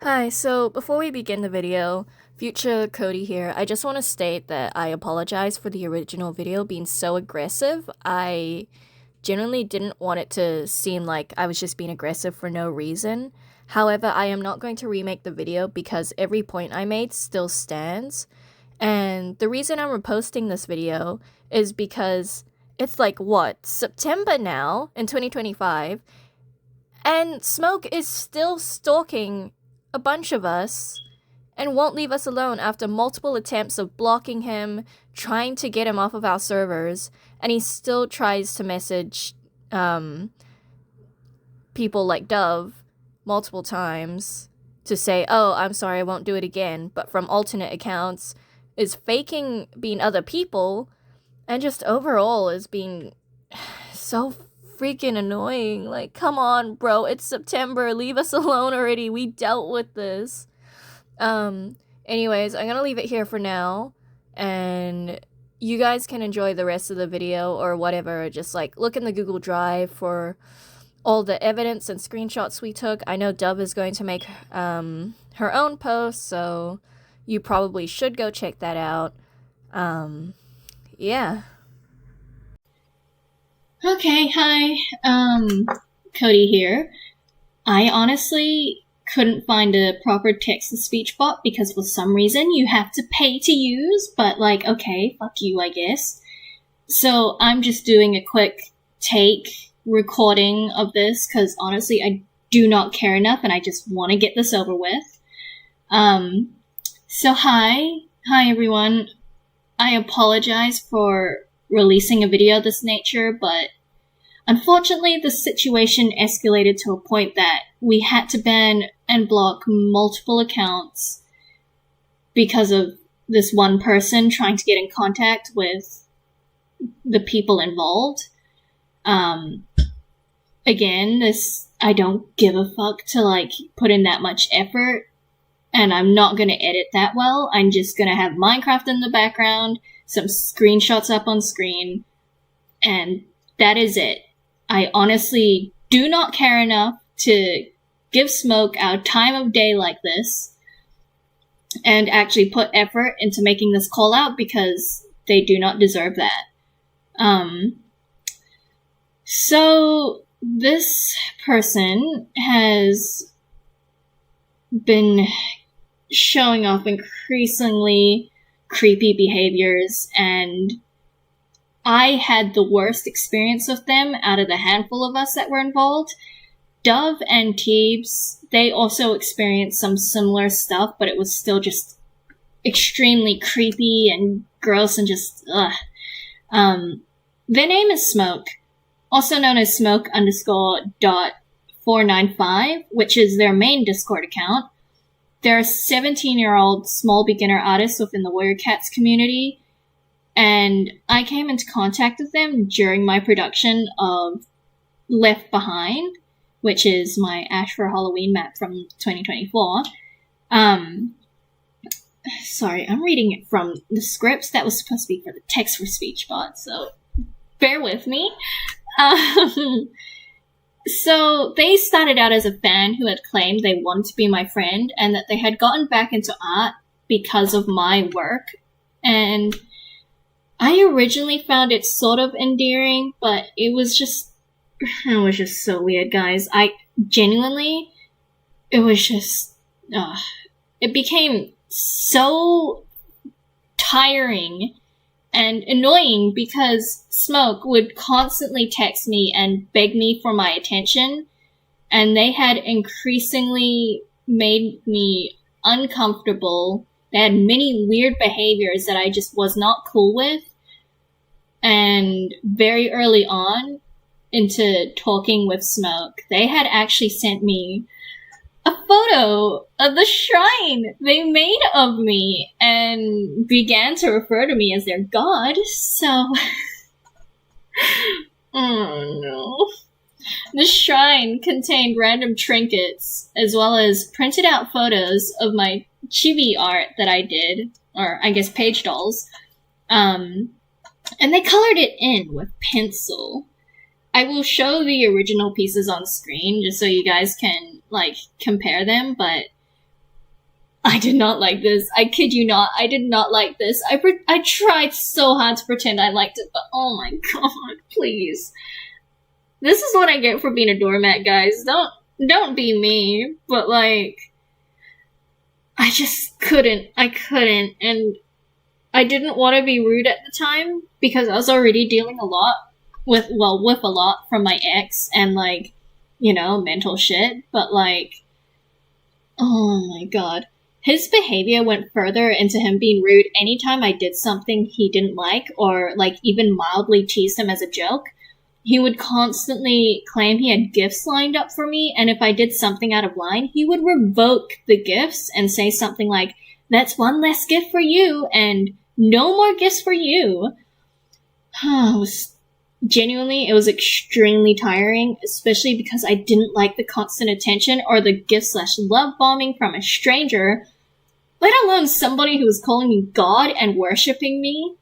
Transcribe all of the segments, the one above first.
Hi, so before we begin the video, future Cody here, I just want to state that I apologize for the original video being so aggressive. I genuinely didn't want it to seem like I was just being aggressive for no reason. However, I am not going to remake the video because every point I made still stands. And the reason I'm reposting this video is because it's like, what, September now in 2025, and Smoke is still stalking a bunch of us and won't leave us alone after multiple attempts of blocking him, trying to get him off of our servers, and he still tries to message people like Dove multiple times to say, oh, I'm sorry, I won't do it again, but from alternate accounts is faking being other people, and just overall is being so freaking annoying. Like, come on, bro, it's September, leave us alone already, we dealt with this. Anyways, I'm gonna leave it here for now, and you guys can enjoy the rest of the video or whatever. Just like look in the Google Drive for all the evidence and screenshots we took. I know Dove is going to make her own post, so you probably should go check that out. Yeah. Okay, hi. Cody here. I honestly couldn't find a proper text-to-speech bot because for some reason you have to pay to use, but like, okay, fuck you, I guess. So I'm just doing a quick take recording of this because honestly I do not care enough and I just want to get this over with. So hi everyone. I apologize for releasing a video of this nature, but unfortunately the situation escalated to a point that we had to ban and block multiple accounts because of this one person trying to get in contact with the people involved. Again, I don't give a fuck to like put in that much effort, and I'm not gonna edit that well. I'm just gonna have Minecraft in the background, some screenshots up on screen, and that is it. I honestly do not care enough to give Smoke our time of day like this and actually put effort into making this call out because they do not deserve that. So this person has been showing off increasingly creepy behaviors, and I had the worst experience with them out of the handful of us that were involved. Dove and Teebs, they also experienced some similar stuff, but it was still just extremely creepy and gross and just, ugh. Their name is Smoke, also known as Smoke_.495, which is their main Discord account. They're a 17-year-old small beginner artist within the Warrior Cats community, and I came into contact with them during my production of Left Behind, which is my Ash for Halloween map from 2024. Sorry, I'm reading it from the scripts that was supposed to be for the text-for-speech bot, so bear with me. So they started out as a fan who had claimed they wanted to be my friend and that they had gotten back into art because of my work, and I originally found it sort of endearing, but it was just so weird, guys. I genuinely, it was just, it became so tiring and annoying because Smoke would constantly text me and beg me for my attention, and they had increasingly made me uncomfortable. They had many weird behaviors that I just was not cool with, and very early on into talking with Smoke, they had actually sent me a photo of the shrine they made of me and began to refer to me as their god, so oh no. The shrine contained random trinkets as well as printed out photos of my chibi art that I did, or I guess page dolls, and they colored it in with pencil. I will show the original pieces on screen just so you guys can, like, compare them, but I did not like this. I kid you not. I did not like this. I tried so hard to pretend I liked it, but oh my god, please. This is what I get for being a doormat, guys. Don't be me. But like, I just couldn't. I couldn't. And I didn't want to be rude at the time because I was already dealing a lot with a lot from my ex and like, you know, mental shit. But like, oh my god. His behavior went further into him being rude anytime I did something he didn't like or like even mildly teased him as a joke. He would constantly claim he had gifts lined up for me, and if I did something out of line, he would revoke the gifts and say something like, "That's one less gift for you," and "No more gifts for you." It was extremely tiring, especially because I didn't like the constant attention or the gift/love bombing from a stranger, let alone somebody who was calling me God and worshipping me,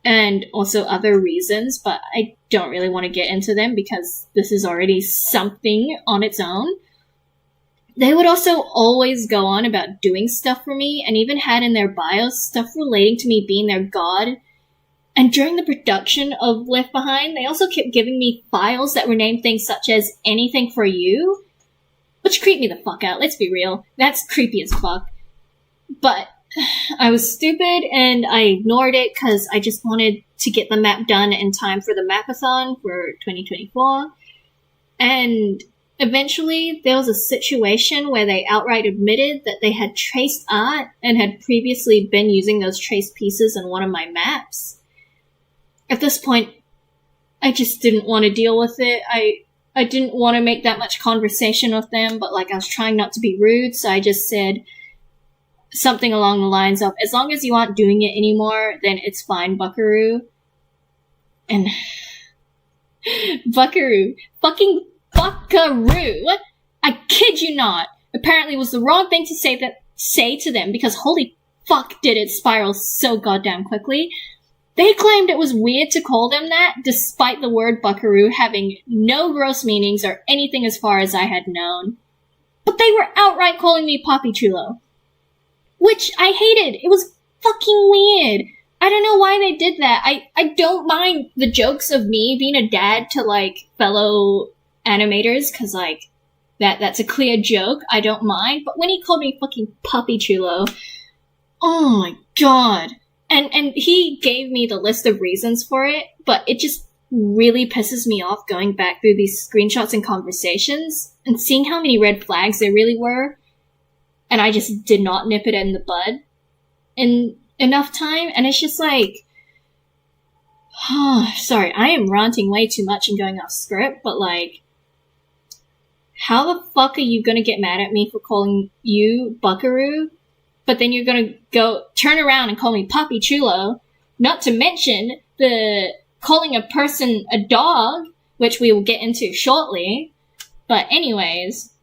and also other reasons, but I don't really want to get into them because this is already something on its own. They would also always go on about doing stuff for me, and even had in their bios stuff relating to me being their god. And during the production of Left Behind, they also kept giving me files that were named things such as "anything for you," which creeped me the fuck out, let's be real. That's creepy as fuck. But I was stupid and I ignored it because I just wanted to get the map done in time for the mapathon for 2024. And eventually there was a situation where they outright admitted that they had traced art and had previously been using those traced pieces in one of my maps. At this point, I just didn't want to deal with it. I didn't want to make that much conversation with them, but like I was trying not to be rude, so I just said something along the lines of, "As long as you aren't doing it anymore, then it's fine, Buckaroo." And Buckaroo, fucking Buckaroo, I kid you not, apparently was the wrong thing to say to them because holy fuck did it spiral so goddamn quickly. They claimed it was weird to call them that, despite the word Buckaroo having no gross meanings or anything as far as I had known. But they were outright calling me Papi Chulo, which I hated. It was fucking weird. I don't know why they did that. I don't mind the jokes of me being a dad to, like, fellow animators, because, like, that's a clear joke. I don't mind. But when he called me fucking Papi Chulo, oh my god. And he gave me the list of reasons for it, but it just really pisses me off going back through these screenshots and conversations and seeing how many red flags there really were. And I just did not nip it in the bud in enough time. And it's just like, sorry, I am ranting way too much and going off script, but like, how the fuck are you gonna get mad at me for calling you Buckaroo, but then you're gonna go turn around and call me Papi Chulo? Not to mention the calling a person a dog, which we will get into shortly. But anyways,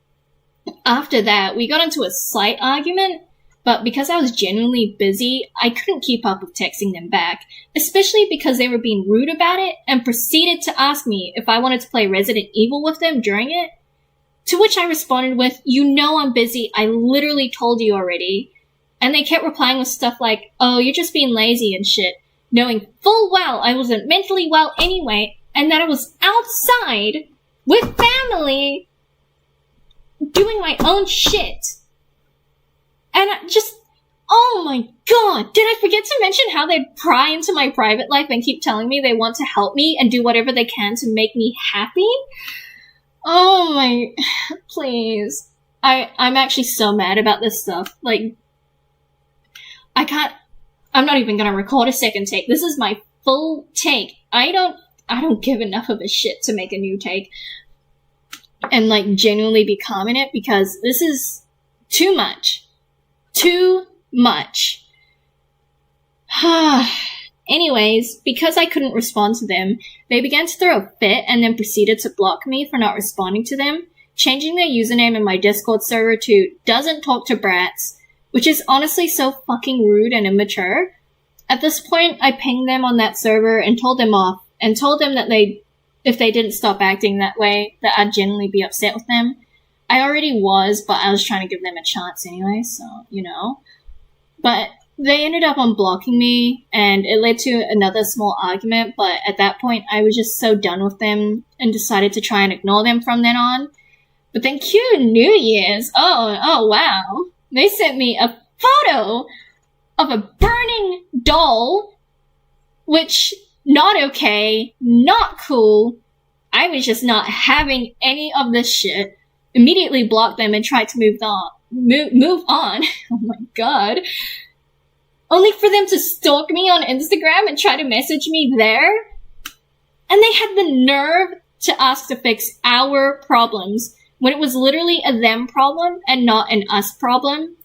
after that, we got into a slight argument, but because I was genuinely busy, I couldn't keep up with texting them back, especially because they were being rude about it and proceeded to ask me if I wanted to play Resident Evil with them during it. To which I responded with, "You know I'm busy, I literally told you already." And they kept replying with stuff like, "Oh, you're just being lazy and shit," knowing full well I wasn't mentally well anyway, and that I was outside with family doing my own shit. And I just, oh my god, did I forget to mention how they'd pry into my private life and keep telling me they want to help me and do whatever they can to make me happy? Oh my, please. I'm actually so mad about this stuff. Like, I'm not even gonna record a second take. This is my full take. I don't give enough of a shit to make a new take and like genuinely be calm in it because this is too much. Too much. Anyways, because I couldn't respond to them, they began to throw a fit and then proceeded to block me for not responding to them, changing their username in my Discord server to "doesn't talk to brats," which is honestly so fucking rude and immature. At this point, I pinged them on that server and told them off, and told them that if they didn't stop acting that way, that I'd genuinely be upset with them. I already was, but I was trying to give them a chance anyway, so, you know. But they ended up unblocking me, and it led to another small argument, but at that point, I was just so done with them and decided to try and ignore them from then on. But then cue New Year's, oh wow, they sent me a photo of a burning doll, which, not okay, not cool. I was just not having any of this shit. Immediately blocked them and tried to move on. Oh my god. Only for them to stalk me on Instagram and try to message me there. And they had the nerve to ask to fix our problems when it was literally a them problem and not an us problem.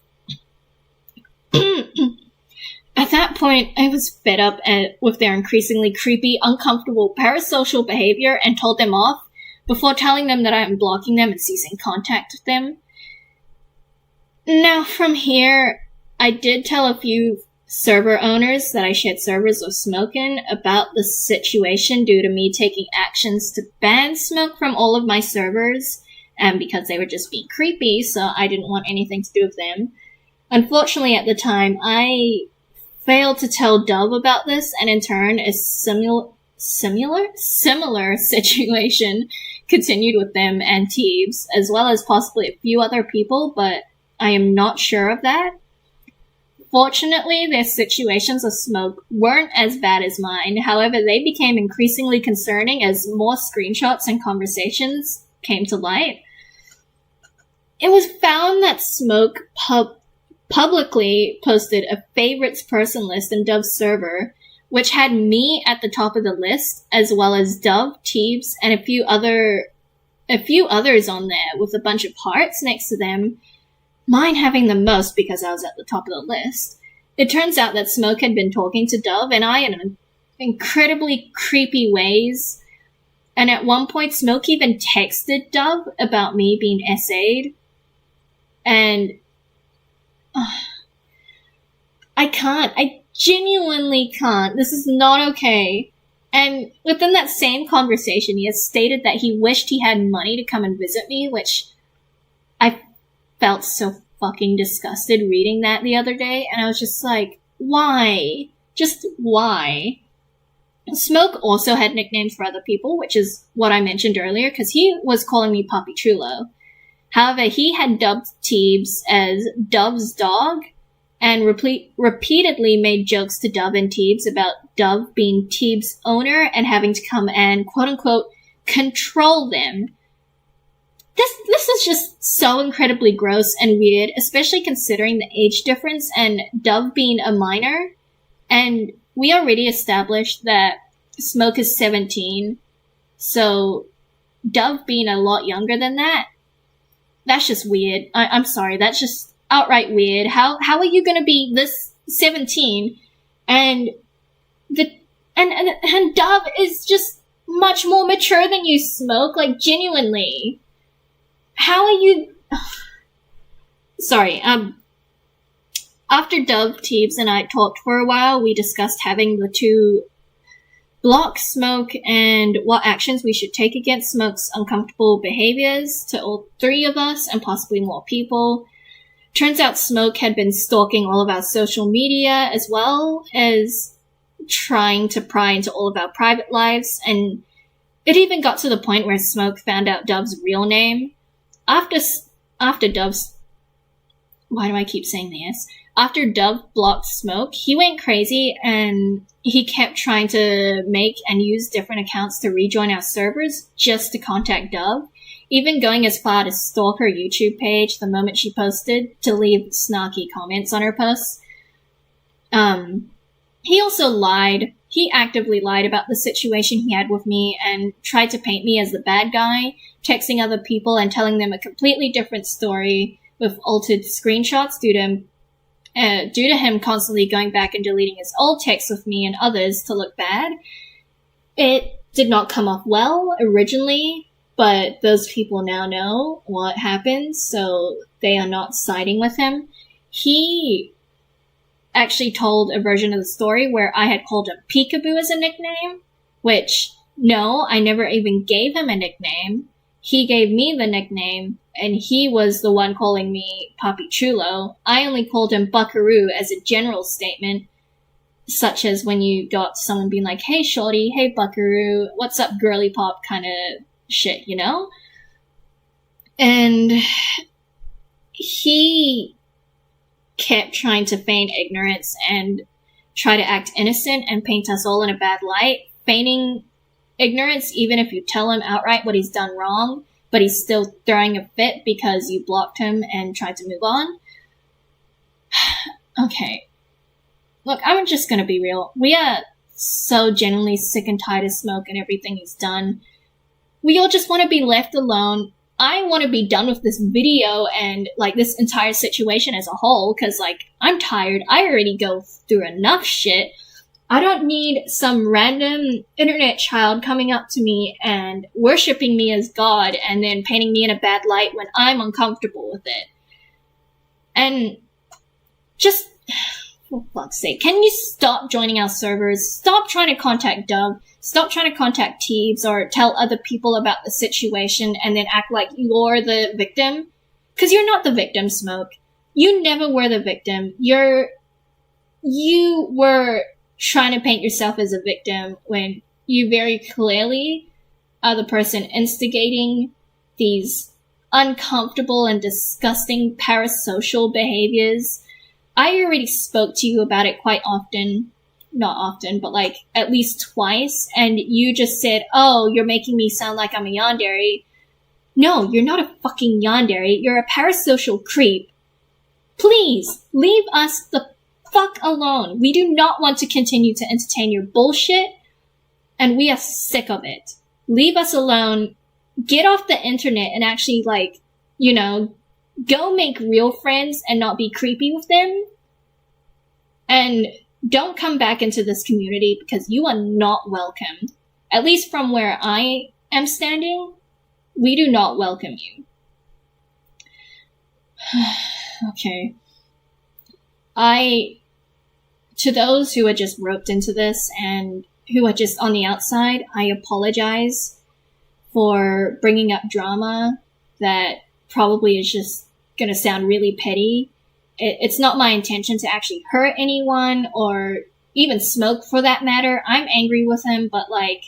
At that point, I was fed up with their increasingly creepy, uncomfortable, parasocial behavior and told them off before telling them that I am blocking them and ceasing contact with them. Now, from here, I did tell a few server owners that I shared servers with Smokin about the situation due to me taking actions to ban Smoke from all of my servers, and because they were just being creepy, so I didn't want anything to do with them. Unfortunately, at the time, I failed to tell Dove about this, and in turn, a similar situation continued with them and Teebs, as well as possibly a few other people, but I am not sure of that. Fortunately, their situations of Smoke weren't as bad as mine. However, they became increasingly concerning as more screenshots and conversations came to light. It was found that Smoke publicly posted a favorites person list in Dove's server, which had me at the top of the list, as well as Dove, Teebs, and a few others on there with a bunch of hearts next to them. Mine having the most because I was at the top of the list. It turns out that Smoke had been talking to Dove and I in incredibly creepy ways. And at one point, Smoke even texted Dove about me being SA'd. And I genuinely can't. This is not okay. And within that same conversation, he has stated that he wished he had money to come and visit me, which I felt so fucking disgusted reading that the other day, and I was just like, why? Just why? Smoke also had nicknames for other people, which is what I mentioned earlier, because he was calling me Papi Chulo. However, he had dubbed Teebs as Dove's dog, and repeatedly made jokes to Dove and Teebs about Dove being Teebs' owner and having to come and, quote-unquote, control them. This is just so incredibly gross and weird, especially considering the age difference and Dove being a minor. And we already established that Smoke is 17, so Dove being a lot younger than that, that's just weird. I'm sorry, that's just outright weird. How are you gonna be this 17 and and Dove is just much more mature than you, Smoke, like genuinely. How are you... Sorry, after Dove, Teebs, and I talked for a while, we discussed having the two block Smoke and what actions we should take against Smoke's uncomfortable behaviors to all three of us and possibly more people. Turns out Smoke had been stalking all of our social media as well as trying to pry into all of our private lives, and it even got to the point where Smoke found out Dove's real name. After Dove's... Why do I keep saying this? After Dove blocked Smoke, he went crazy and he kept trying to make and use different accounts to rejoin our servers just to contact Dove, even going as far to stalk her YouTube page the moment she posted to leave snarky comments on her posts. He also lied. He actively lied about the situation he had with me and tried to paint me as the bad guy, texting other people and telling them a completely different story with altered screenshots due to him constantly going back and deleting his old texts with me and others to look bad. It did not come off well originally, but those people now know what happened, so they are not siding with him. He actually told a version of the story where I had called him Peekaboo as a nickname, which, no, I never even gave him a nickname. He gave me the nickname, and he was the one calling me Papi Chulo. I only called him Buckaroo as a general statement, such as when you go up to someone being like, hey shorty, hey Buckaroo, what's up girly pop kind of shit, you know? And he kept trying to feign ignorance and try to act innocent and paint us all in a bad light, feigning ignorance even if you tell him outright what he's done wrong, but he's still throwing a fit because you blocked him and tried to move on. Okay. Look, I'm just gonna be real. We are so genuinely sick and tired of Smoke and everything he's done. We all just want to be left alone. I want to be done with this video and, like, this entire situation as a whole, because, like, I'm tired. I already go through enough shit. I don't need some random internet child coming up to me and worshipping me as God and then painting me in a bad light when I'm uncomfortable with it. And just, for fuck's sake, can you stop joining our servers? Stop trying to contact Doug. Stop trying to contact Teebs or tell other people about the situation and then act like you're the victim. Because you're not the victim, Smoke. You never were the victim. You were trying to paint yourself as a victim when you very clearly are the person instigating these uncomfortable and disgusting parasocial behaviors. I already spoke to you about it quite often. Not often, but like at least twice, and you just said, oh, you're making me sound like I'm a yandere. No, you're not a fucking yandere. You're a parasocial creep. Please, leave us the fuck alone. We do not want to continue to entertain your bullshit, and we are sick of it. Leave us alone. Get off the internet and actually, like, you know, go make real friends and not be creepy with them. And don't come back into this community because you are not welcome. At least from where I am standing, we do not welcome you. Okay. To those who are just roped into this and who are just on the outside, I apologize for bringing up drama that probably is just gonna sound really petty. It's not my intention to actually hurt anyone or even Smoke for that matter. I'm angry with him, but like,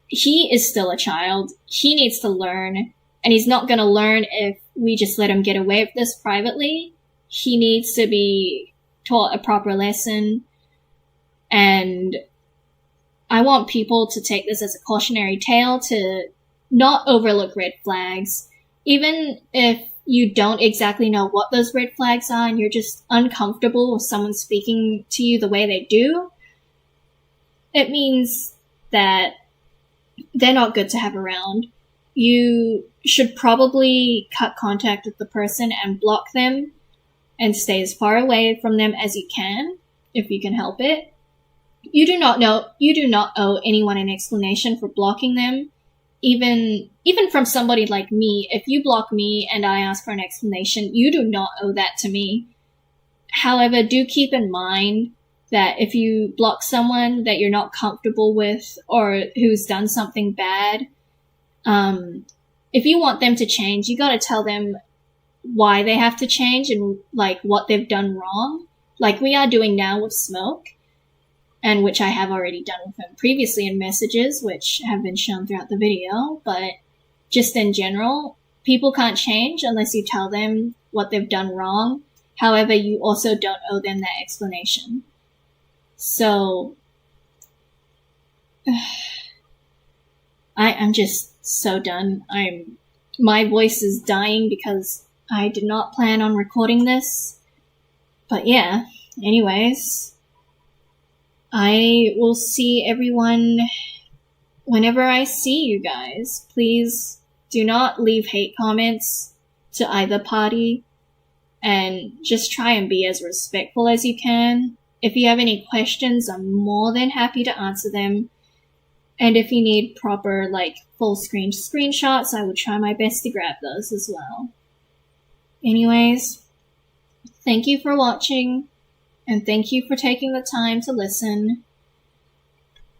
he is still a child. He needs to learn, and he's not gonna learn if we just let him get away with this privately. He needs to be taught a proper lesson, and I want people to take this as a cautionary tale to not overlook red flags. Even if you don't exactly know what those red flags are and you're just uncomfortable with someone speaking to you the way they do, it means that they're not good to have around. You should probably cut contact with the person and block them and stay as far away from them as you can, if you can help it. You do not owe anyone an explanation for blocking them. Even from somebody like me, if you block me and I ask for an explanation, you do not owe that to me. However, do keep in mind that if you block someone that you're not comfortable with or who's done something bad, if you want them to change, you gotta tell them why they have to change and like what they've done wrong, like we are doing now with Smoke. And which I have already done with him previously in messages, which have been shown throughout the video, but just in general, people can't change unless you tell them what they've done wrong. However, you also don't owe them that explanation. So, I'm just so done. My voice is dying because I did not plan on recording this. But yeah, anyways, I will see everyone whenever I see you guys. Please do not leave hate comments to either party, and just try and be as respectful as you can. If you have any questions, I'm more than happy to answer them. And if you need proper, like, full screen screenshots, I will try my best to grab those as well. Anyways, thank you for watching. And thank you for taking the time to listen.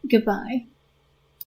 Goodbye.